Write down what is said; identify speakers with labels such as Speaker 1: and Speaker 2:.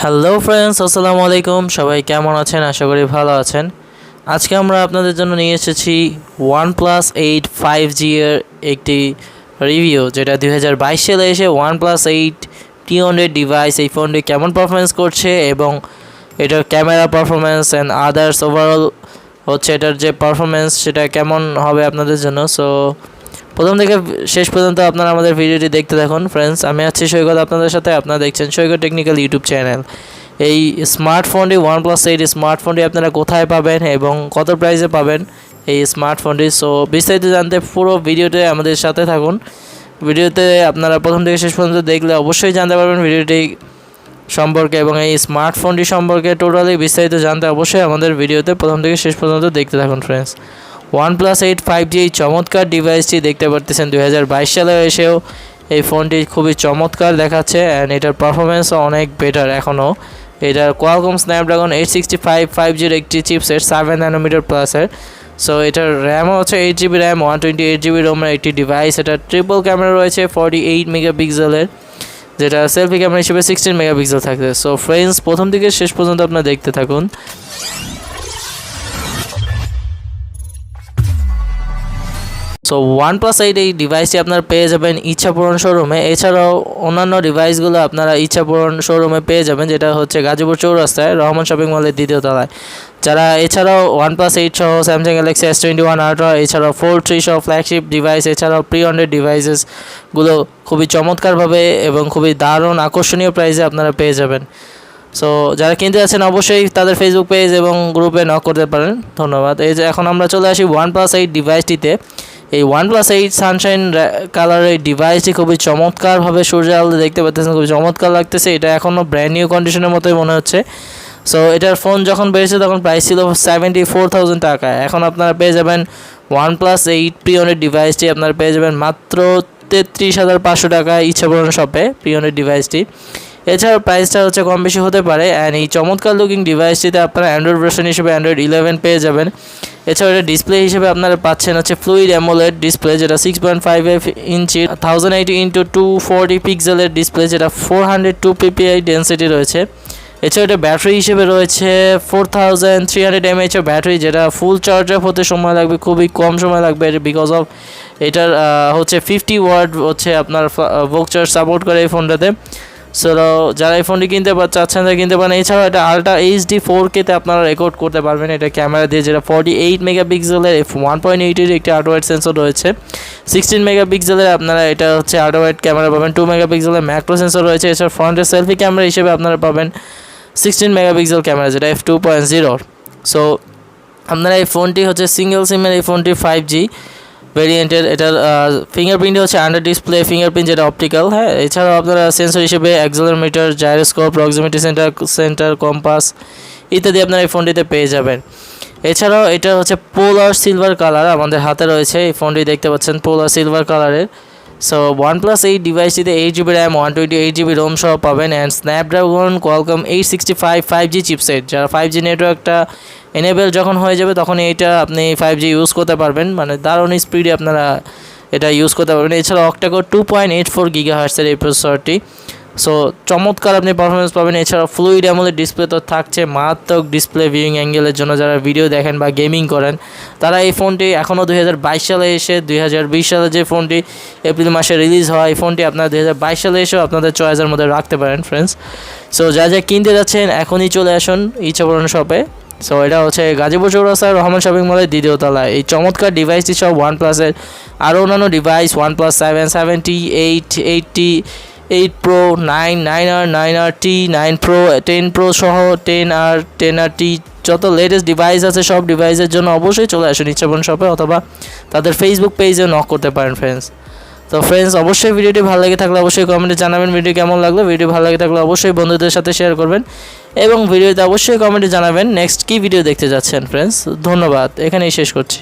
Speaker 1: Hello friends, আসসালামু আলাইকুম। সবাই কেমন আছেন? আশা করি ভালো আছেন। আজকে আমরা আপনাদের জন্য নিয়ে এসেছি OnePlus 8 5G এর একটি রিভিউ, যেটা 2022 সালে এসে OnePlus 8 T100 ডিভাইস। এই ফোনটি কেমন পারফরমেন্স করছে এবং এটার camera performance and others overall হচ্ছে এটার যে পারফরমেন্স সেটা কেমন হবে আপনাদের জন্য। সো প্রথম থেকে শেষ পর্যন্ত আপনারা আমাদের ভিডিওটি দেখতে থাকুন ফ্রেন্ডস। আমি আছি সৈকত আপনাদের সাথে। আপনারা দেখছেন সৈকত টেকনিক্যাল ইউটিউব চ্যানেল। এই স্মার্টফোনটি OnePlus 8 স্মার্টফোনটি আপনারা কোথায় পাবেন এবং কত প্রাইসে পাবেন এই স্মার্টফোনটি, সো বিস্তারিত জানতে পুরো ভিডিওতে আমাদের সাথে থাকুন। ভিডিওতে আপনারা প্রথম থেকে শেষ পর্যন্ত দেখলে অবশ্যই জানতে পারবেন ভিডিওটি সম্পর্কে এবং এই স্মার্টফোনটি সম্পর্কে টোটালি বিস্তারিত জানতে অবশ্যই আমাদের ভিডিওতে প্রথম থেকে শেষ পর্যন্ত দেখতে থাকুন ফ্রেন্ডস। OnePlus 8 5G এই চমৎকার ডিভাইসটি দেখতে পারতেছেন 2022 সালে এসেও এই ফোনটি খুবই চমৎকার দেখাচ্ছে অ্যান্ড এটার পারফরমেন্সও অনেক বেটার। এখনও এটার কোয়ালকম স্ন্যাপড্রাগন 865 5Gর একটি চিপসেট 7 ন্যানোমিটার প্লাসের। সো এটার র্যামও হচ্ছে 8GB র্যাম 128GB রোমের একটি ডিভাইস। এটা ট্রিপল ক্যামেরা রয়েছে 48 মেগাপিক্সেলের, যেটা সেলফি ক্যামেরা হিসেবে 16 মেগাপিক্সেল থাকবে। সো ফ্রেন্ডস, প্রথম থেকে শেষ পর্যন্ত আপনারা দেখতে থাকুন। সো OnePlus 8 এই ডিভাইসটি আপনারা পেয়ে যাবেন ইচ্ছাপূরণ শোরুমে। এছাড়াও অন্যান্য ডিভাইসগুলো আপনারা ইচ্ছাপূরণ শোরুমে পেয়ে যাবেন, যেটা হচ্ছে গাজীপুর চৌরাস্তায় রহমান শপিং মলের দ্বিতীয় তলায়। যারা এছাড়াও OnePlus 8 সহ স্যামসাং গ্যালাক্সি S21 আলট্রা, এছাড়াও Fold 3 সহ ফ্ল্যাগশিপ ডিভাইস, এছাড়াও প্রি-অর্ডার ডিভাইসেসগুলো খুবই চমৎকারভাবে এবং খুবই দারুণ আকর্ষণীয় প্রাইসে আপনারা পেয়ে যাবেন। সো যারা কিনতে যাচ্ছেন অবশ্যই তাদের ফেসবুক পেজ এবং গ্রুপে নক করতে পারেন। ধন্যবাদ। এই যে এখন আমরা চলে আসি OnePlus 8 ডিভাইসটিতে। এই OnePlus 8 সানশাইন কালারের এই ডিভাইসটি খুবই চমৎকারভাবে সূর্যের আলো দেখতে পাচ্ছেন, খুবই চমৎকার লাগতেছে। এটা এখনও ব্র্যান্ড নিউ কন্ডিশনের মতোই মনে হচ্ছে। সো এটার ফোন যখন বেরিয়েছে তখন প্রাইস ছিল 74,000 টাকা। এখন আপনারা পেয়ে যাবেন OnePlus 8 প্রি-অর্ডার ডিভাইসটি আপনারা পেয়ে যাবেন মাত্র 33,500 টাকায় ইচ্ছাপূরণ শপে প্রি-অর্ডার ডিভাইসটি। এছাড়াও প্রাইসটা হচ্ছে কম বেশি হতে পারে। অ্যান্ড এই চমৎকার লুকিং ডিভাইসটিতে আপনারা অ্যান্ড্রয়েড ভার্সন হিসেবে অ্যান্ড্রয়েড 11 পেয়ে যাবেন। এছাড়াও এটা ডিসপ্লে হিসেবে আপনারা পাচ্ছেন হচ্ছে ফ্লুইড অ্যামোলেড ডিসপ্লে, যেটা 6.5 ইঞ্চি 1080x240 পিক্সেলের ডিসপ্লে, যেটা 402 ppi ডেন্সিটি রয়েছে। এছাড়াও এটা ব্যাটারি হিসেবে রয়েছে 4300 mAh ব্যাটারি, যেটা ফুল চার্জ আপ হতে সময় লাগবে খুবই কম সময় লাগবে, বিকজ অফ এটার হচ্ছে 50 ওয়াট হচ্ছে আপনার ভোক চার্জ সাপোর্ট করে এই ফোনটাতে। সো যারা এই ফোনটি কিনতে চাচ্ছেন তারা কিনতে পারেন। এছাড়াও এটা আলট্রা HD 4K-তে আপনারা রেকর্ড করতে পারবেন এটা ক্যামেরা দিয়ে, যেটা 48 মেগাপিক্সেলের 1.8-এর একটি আল্ট্রাওয়াইড সেন্সর রয়েছে। 16 মেগাপিক্সেলের আপনারা এটা হচ্ছে আল্ট্রাওয়াইড ক্যামেরা পাবেন। 2 মেগাপিক্সেলের ম্যাক্রো সেন্সর রয়েছে। এছাড়া ফ্রন্টের সেলফি ক্যামেরা হিসেবে আপনারা পাবেন 16 মেগাপিক্সেল ক্যামেরা, যেটা f2.0। সো আপনারা এই ফোনটি হচ্ছে সিঙ্গেল সিমের এই ফোনটি 5G ভেরিয়েন্টের। এটার ফিঙ্গারপ্রিন্ট হচ্ছে আন্ডার ডিসপ্লে ফিঙ্গারপ্রিন্ট, যেটা অপটিক্যাল। হ্যাঁ, এছাড়াও আপনারা সেন্সর হিসেবে accelerometer, gyroscope, proximity centre, compass ইত্যাদি আপনারা এই ফোনটিতে পেয়ে যাবেন। এছাড়াও এটা হচ্ছে পোলার সিলভার কালার আমাদের হাতে রয়েছে। এই ফোনটি দেখতে পাচ্ছেন পোলার সিলভার কালারের। সো OnePlus 8 ডিভাইসটিতে 8GB র্যাম 128GB রোম সহ পাবেন and Snapdragon Qualcomm 865 5G chipset, যারা 5G নেটওয়ার্কটা এনেবেল যখন হয়ে যাবে তখন এইটা আপনি 5G ইউজ করতে পারবেন, মানে দারুণ স্পিডে আপনারা এটা ইউজ করতে পারবেন। এছাড়া অক্টাকোর 2.84 GHz এই প্রসেসরটি। সো চমৎকার আপনি পারফরমেন্স পাবেন। এছাড়া ফ্লুইড অ্যামোলেড ডিসপ্লে তো থাকছে, মারাত্মক ডিসপ্লে ভিউইং অ্যাঙ্গেলের জন্য। যারা ভিডিও দেখেন বা গেমিং করেন তারা এই ফোনটি এখনও 2022 সালে এসে 2020 সালে যে ফোনটি এপ্রিল মাসে রিলিজ হয়, এই ফোনটি আপনারা 2022 সালে এসেও আপনাদের চয়েসের মধ্যে রাখতে পারেন ফ্রেন্ডস। সো যা কিনতে যাচ্ছেন এখনই চলে আসুন ইচ্ছাপূরণ শপে। সো এটা হচ্ছে গাজীপুর চৌরাস্তার রহমান শপিং মলের দ্বিতীয় তলায়। এই চমৎকার ডিভাইসটি সব OnePlus-এর আরও অন্যান্য device OnePlus 7, 7T, 8, 8T, 8 Pro, 9, 9R, 9RT, 9 Pro, 10 Pro সহ 10R, 10RT যত লেটেস্ট ডিভাইস আছে সব ডিভাইসের জন্য অবশ্যই চলে আসুন ইচ্ছাপূরণ শপে, অথবা তাদের ফেসবুক পেজে নক করতে পারেন ফ্রেন্ডস। তো ফ্রেন্ডস, অবশ্যই ভিডিওটি ভালো লেগে থাকলে অবশ্যই কমেন্টে জানাবেন ভিডিও কেমন লাগলো। ভিডিও ভালো লেগে থাকলে অবশ্যই বন্ধুদের সাথে শেয়ার করবেন এবং ভিডিওতে অবশ্যই কমেন্টে জানাবেন নেক্সট কী ভিডিও দেখতে যাচ্ছেন ফ্রেন্ডস। ধন্যবাদ, এখানেই শেষ করছি।